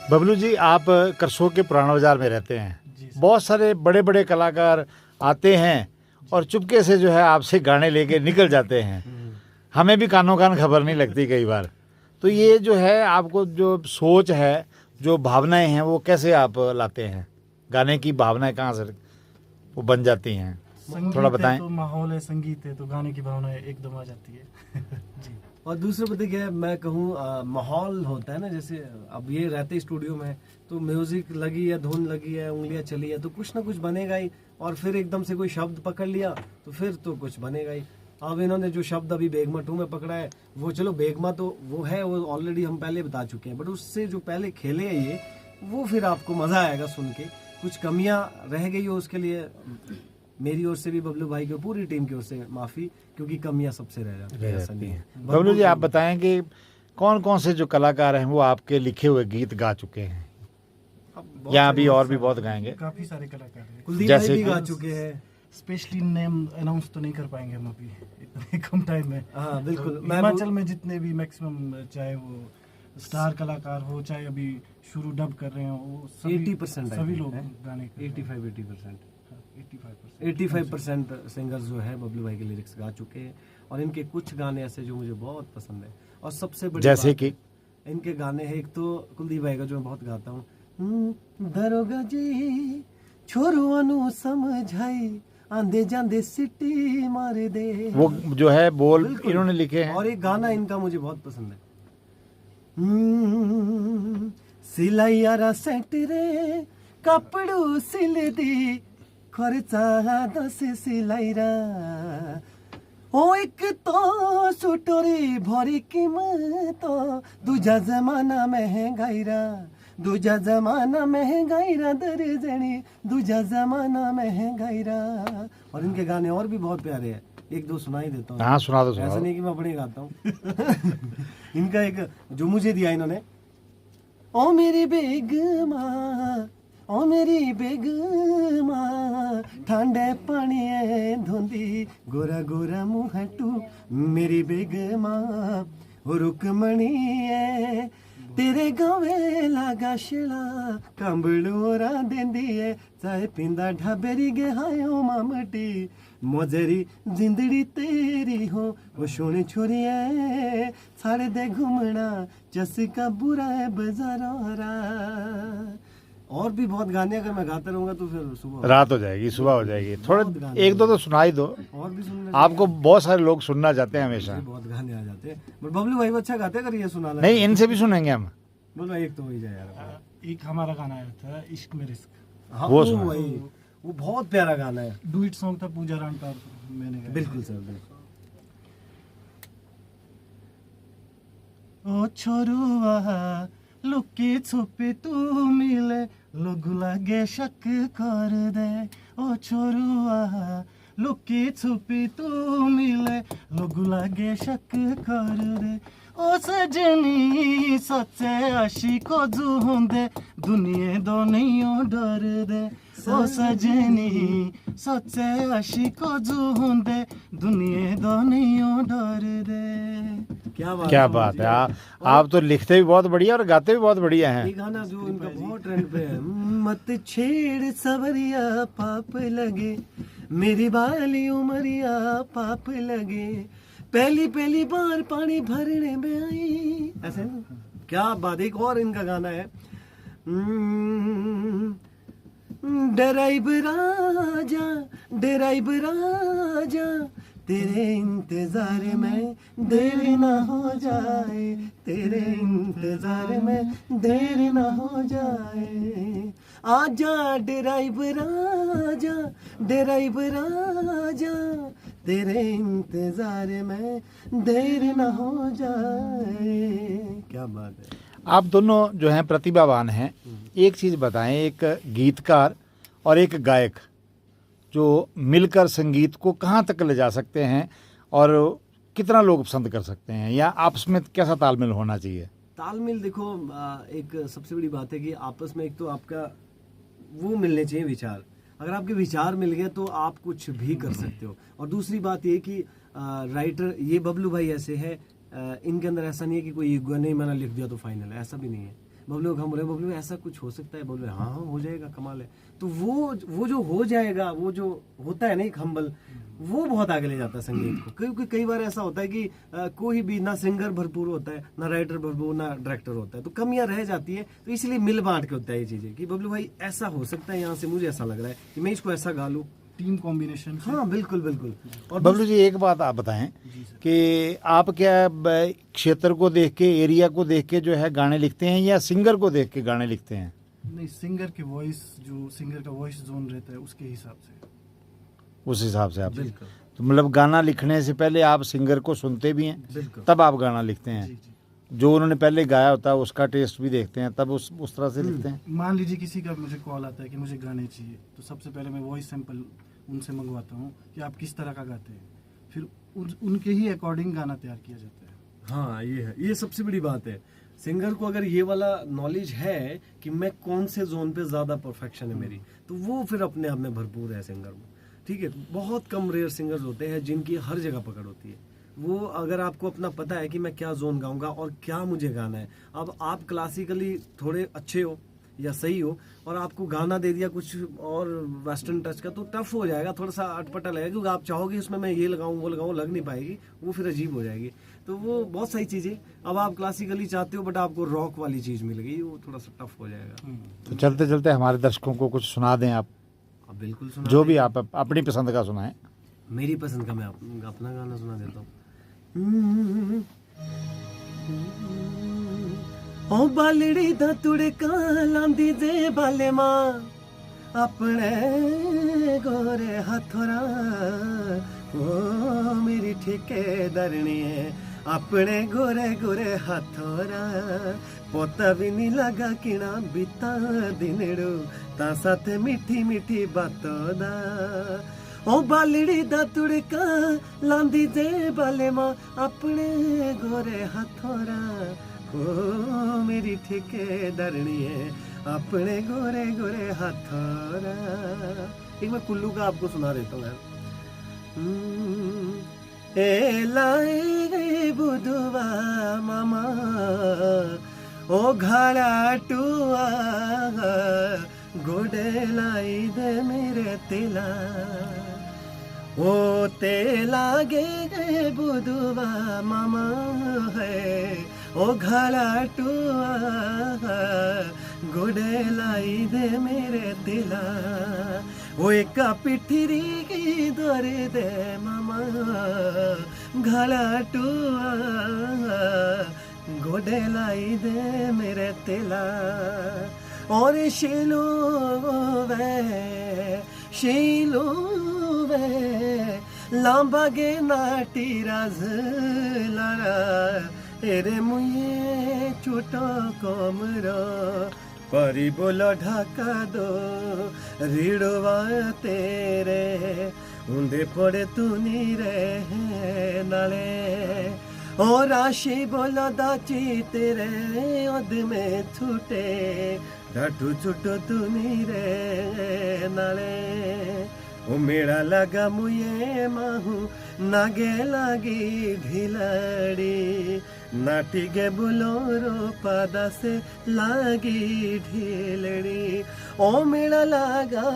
बबलू जी, आप करसोग के पुराना बाजार में रहते हैं, बहुत सारे बड़े बड़े कलाकार आते हैं और चुपके से जो है आपसे गाने लेके निकल जाते हैं। हमें भी कानों कान खबर नहीं लगती कई बार। तो ये जो है आपको जो सोच है, जो भावनाएं हैं, वो कैसे आप लाते हैं? गाने की भावनाएं कहाँ से वो बन जाती हैं, थोड़ा बताएं। तो माहौल है, संगीत है, तो गाने की भावना एकदम आ जाती है। जी। और दूसरा पता क्या है, मैं कहूँ माहौल होता है ना, जैसे अब ये रहते स्टूडियो में तो म्यूजिक लगी है, धुन लगी है, उंगलियां चली है, तो कुछ ना कुछ बनेगा ही। और फिर एकदम से कोई शब्द पकड़ लिया तो फिर तो कुछ बनेगा ही। अब इन्होंने जो शब्द अभी बेगमा 2 में पकड़ा है, वो चलो बेगमा तो वो है, वो ऑलरेडी हम पहले बता चुके हैं, बट उससे जो पहले खेले हैं ये, वो फिर आपको मजा आएगा सुन के। कुछ कमियां रह गई हो उसके लिए मेरी ओर से भी, बबलू भाई की पूरी टीम की ओर से माफी, क्योंकि कमियां सबसे रह जाती है, ऐसा नहीं है। बबलू जी, आप बताएं कि कौन कौन से जो कलाकार हैं वो आपके लिखे हुए गीत गा चुके हैं, या अभी और भी बहुत गाएंगे? काफी सारे कलाकार हैं, कुलदीप भाई भी गा चुके हैं। स्पेशली नेम अनाउंस तो नहीं कर पाएंगे हम अभी इतने कम टाइम में। हाँ बिल्कुल। तो हिमाचल में जितने भी मैक्सिमम, चाहे वो स्टार कलाकार हो, चाहे अभी शुरू डब कर रहे हो, वो 80% सभी लोग गाने 85% सिंगर्स जो है बबलू भाई के लिरिक्स गा चुके हैं। और इनके कुछ गाने ऐसे जो मुझे बहुत पसंद है, और सबसे बड़ी जैसे कि इनके गाने हैं, एक तो कुलदीप भाई का जो मैं बहुत गाता हूँ, दरोगा जी छोरुआ नु समझाई आंदे जांदे सिटी मार दे, वो जो है बोल इन्होंने लिखे हैं। और एक गाना इनका मुझे बहुत पसंद है, सिलाई यारा सेट रे कपड़ू सिल दी खर्चा 10 सिलाई रा, ओ एक तो सुटोरी भरी कीमत, दूजा जमाना महंगाई रा, दूजा जमाना महंगाई रा दर्जनी, दूजा जमाना महंगाई रा। और इनके गाने और भी बहुत प्यारे हैं, एक दो सुना ही देता हूँ। हाँ, सुना दो, ऐसा नहीं कि मैं अपने गाता हूँ। इनका एक जो मुझे दिया इन्होंने, ओ मेरी बेगमा, ओ मेरी बेगमा, ठंडे पानी धुंदी गोरा गोरा मुहटू, मेरी बेगमा रुकमणी है, तेरे गावे लागा शिला कंबड़ोरा देंदी है, चाहे पिंदा ढाबेरी गहायो मामटी, मजरी जिंदड़ी तेरी हो वो सोनी छोरी है, साड़े दे घूमना चस्का बुरा है बाजारा। और भी बहुत गाने अगर मैं गाता रहूंगा तो फिर सुबह रात हो जाएगी, सुबह हो जाएगी। थोड़े एक दो तो सुना ही दो, और भी सुनने आपको बहुत सारे लोग सुनना चाहते हैं हमेशा। बहुत गाने आ जाते हैं, बट बबलू भाई अच्छा गाते हैं, अगर ये सुनाना नहीं, इनसे भी सुनेंगे हम। बोलो एक तो हो ही जाए यार। एक हमारा गाना आया था इश्क में रिस्क, हाँ, वो सुना। भाई वो बहुत प्यारा गाना है। डुइट सॉन्ग था, पूजा राम का मैंने गाया। बिल्कुल सर, बिल्कुल। ओ छोरुआ लुके छुपे तू मिले, लोग लागे शक कर दे, ओ छोरुआ लुके छुपे तू मिले, लोग लागे शक कर दे, ओ सजनी सच्चे आशिको जो होंदे, दुनिया दो नहीं डर दे, ओ सजनी सच्चे आशिको जो होंदे, दुनिया दो नहीं डर दे। क्या बात है, आप तो लिखते भी बहुत बढ़िया और गाते भी बहुत बढ़िया हैं। ये गाना जो इनका बहुत ट्रेंड पे है, मत छेड़ सवरिया पाप लगे, मेरी बाली उमरिया पाप लगे, पहली पहली बार पानी भरने में आई, ऐसे ना? क्या बात। एक और इनका गाना है, डराइब राजा, डराइब राजा, तेरे इंतजार में देर ना हो जाए, तेरे इंतजार में देर ना हो जाए, आजा ड्राइव राजा, ड्राइव राजा, तेरे इंतजार में देर ना हो जाए। क्या बात है। आप दोनों जो हैं प्रतिभावान हैं। एक चीज़ बताएं, एक गीतकार और एक गायक जो मिलकर संगीत को कहाँ तक ले जा सकते हैं और कितना लोग पसंद कर सकते हैं, या आपस में कैसा तालमेल होना चाहिए? तालमेल देखो, एक सबसे बड़ी बात है कि आपस में एक तो आपका वो मिलने चाहिए विचार। अगर आपके विचार मिल गए तो आप कुछ भी कर सकते हो। और दूसरी बात ये कि राइटर ये बबलू भाई ऐसे है, इनके अंदर ऐसा नहीं है कि कोई ईगो नहीं, मैंने लिख दिया तो फाइनल है, ऐसा भी नहीं है। बबलू हम बोले बबलू ऐसा कुछ हो सकता है, बोले हाँ हाँ हो जाएगा, कमाल है। तो वो जो हो जाएगा, वो जो होता है ना एक हम्बल, वो बहुत आगे ले जाता है संगीत को। क्योंकि कई बार ऐसा होता है कि कोई भी ना सिंगर भरपूर होता है, ना राइटर भरपूर, ना डायरेक्टर होता है, तो कमियां रह जाती है। तो इसलिए मिल बांट के होता है ये चीजें कि बबलू भाई ऐसा हो सकता है, यहाँ से मुझे ऐसा लग रहा है कि मैं इसको ऐसा गा लूं। Team combination. हाँ बिल्कुल बिल्कुल। और बबलू जी एक बात आप बताएं कि आप क्या क्षेत्र को देख के, एरिया को देख के जो है गाने लिखते हैं या सिंगर को देख के गाने लिखते हैं? नहीं, सिंगर की वॉइस, जो सिंगर का वॉइस जोन रहता है उसके हिसाब से, उस हिसाब से आप बिल्कुल। तो मतलब गाना लिखने से पहले आप सिंगर को सुनते भी हैं, बिल्कुल। तब आप गाना लिखते हैं? जी जी। जो उन्होंने पहले गाया होता है उसका टेस्ट भी देखते हैं, तब उस तरह से लिखते हैं? मान लीजिए किसी का मुझे कॉल आता है कि मुझे गाने चाहिए, तो सबसे पहले मैं वॉइस सैंपल उनसे मंगवाता हूँ कि आप किस तरह का गाते हैं, फिर उनके ही अकॉर्डिंग गाना तैयार किया जाता है। हाँ ये है, ये सबसे बड़ी बात है। सिंगर को अगर ये वाला नॉलेज है कि मैं कौन से जोन पे ज्यादा परफेक्शन है मेरी, तो वो फिर अपने आप में भरपूर है सिंगर में। ठीक है, बहुत कम रेयर सिंगर्स होते हैं जिनकी हर जगह पकड़ होती है। वो अगर आपको अपना पता है कि मैं क्या जोन गाऊंगा और क्या मुझे गाना है, अब आप क्लासिकली थोड़े अच्छे हो या सही हो और आपको गाना दे दिया कुछ और वेस्टर्न टच का, तो टफ हो जाएगा, थोड़ा सा अटपटा लगेगा, क्योंकि आप चाहोगे उसमें मैं ये लगाऊं वो लगाऊं, लग नहीं पाएगी, वो फिर अजीब हो जाएगी। तो वो बहुत सही चीज़ है। अब आप क्लासिकली चाहते हो बट आपको रॉक वाली चीज़ मिल गई, वो थोड़ा सा टफ हो जाएगा। तो चलते चलते हमारे दर्शकों को कुछ सुना दें आप, अब बिल्कुल सुना जो भी आप अपनी पसंद का सुनाएं। मेरी पसंद का मैं अपना गाना सुना देता हूँ। ओ बालड़ी दा तुड़का लांदी दे बाले मां अपने गोरे हथोरा, ओ मेरी ठेकेदारनी है अपने गोरे गोरे हथोरा, पोता भी नहीं लगा किना बीता दिनड़ू ता साथ मीठी मीठी बातों दा। ओ बालड़ी दा तुड़का लांदी दे बाले मां अपने गोरे हथोरा, ओ मेरी ठेकेदारनी है अपने गोरे गोरे हथोरा। एक मैं कुल्लू का आपको सुना देता हूँ यार। ए लाए गए बुधवा मामा ओ घड़ा टुआ, गोडे लाई दे मेरे तिला, ओ तेला गे बुधवा मामा है ओ घड़ा टुआ, गोडे लाई दे मेरे तिला, ओ एक पिठरी की दौरे दे मामा घड़ा टुआ, गोडे लाई दे मेरे तिला। और शीलो वे लांबा गे नाटी राज लारा, एरे मुये छोटो कोमरो परी बोलो ढाका दो रीड़वा तेरे उन्दे पड़े तूनी रे नाले, ओ राशि बोलो दाची तेरे ओद में छूटे ढाटू छुटो तूनी रे नाले, ओ मेरा लगा मुये माहू नागे लागी ढिलड़ी, नाटी गे बुलोरो पादा से लागी ढिलड़ी, ओ मेरा लगा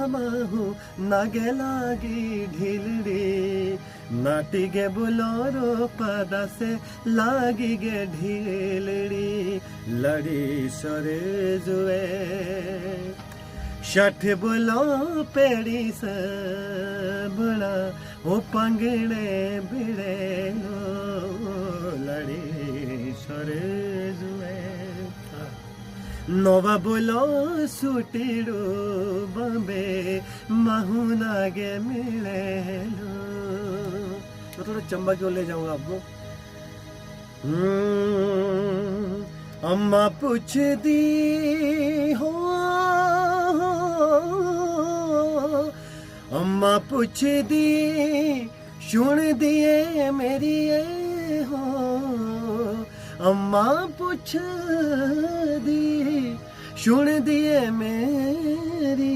माहू नागे लागी ढिलड़ी, नाटी गे बुलोरो पादा से लागी गे ढिलड़ी, लड़ी सरे जुए शठ बोलो पेड़ी से बड़ा ओ पंगड़े बिड़े लो, लड़ी सरे जुए नोवा बोलो सुटीड़ो बम्बे महू नागे मिले लो। तो थोड़ा चंबा क्यों ले जाऊंगा आपको। अम्मा पूछ दी हो, अम्मा पूछ दी सुन दिए मेरी हो, अम्मा पूछ दी सुन दिए मेरी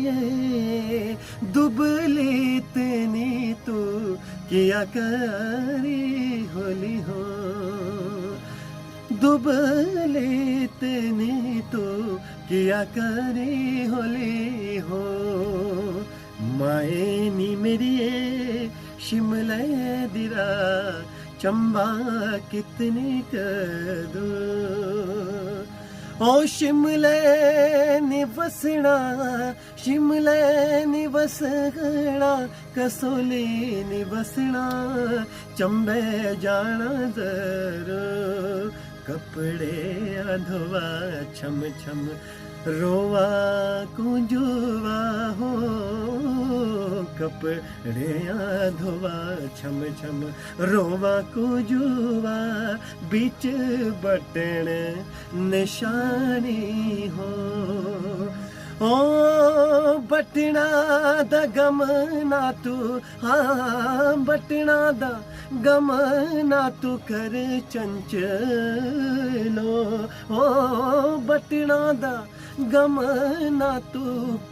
दुबली इतनी तू किया करी होली हो, दुबले तने तो किया करे होले हो माए नी मेरी शिमले दिरा चंबा कितनी कदू ओ शिमले निवसना शिमले निवसना कसोले निवसना चंबे जाना जरो कपड़े अधवा छम छम रोवा कुंजुवा हो कपड़े अधवा छम छम रोवा कुंजुवा बीच बटन निशानी हो ओ बटना दा गम ना तू हाँ बटना दा गम ना तू कर चंचलो ओ बटना दा गम ना तू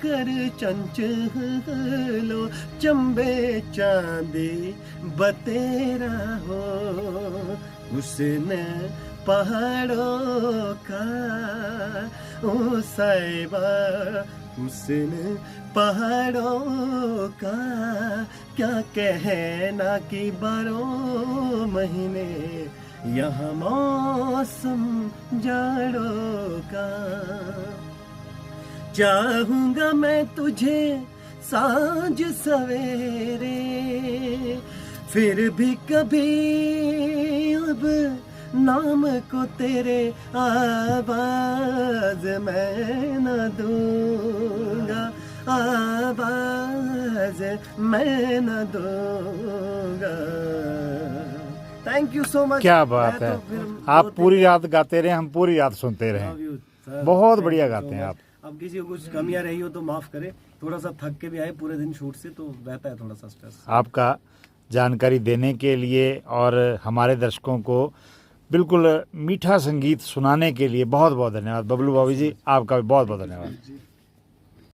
कर चंचलो चंबे चांदी बतेरा हो उसने पहाड़ों का ओ साहिबा उसने पहाड़ों का क्या कहना कि 12 महीने यहाँ मौसम जाड़ों का चाहूंगा मैं तुझे सांझ सवेरे फिर भी कभी अब नाम को तेरे आवाज मैं न दूंगा आवाज मैं न दूंगा थैंक यू सो मच क्या बात है, आप पूरी रात गाते रहे, हम पूरी रात सुनते रहे। बहुत बढ़िया गाते हैं आप। अब किसी को कुछ कमियां रही हो तो माफ करे, थोड़ा सा थक के भी आए पूरे दिन शूट से तो रहता है थोड़ा सा स्ट्रेस। आपका जानकारी देने के लिए और हमारे दर्शकों को बिल्कुल मीठा संगीत सुनाने के लिए बहुत बहुत धन्यवाद बबलू बाबू जी, आपका भी बहुत बहुत धन्यवाद।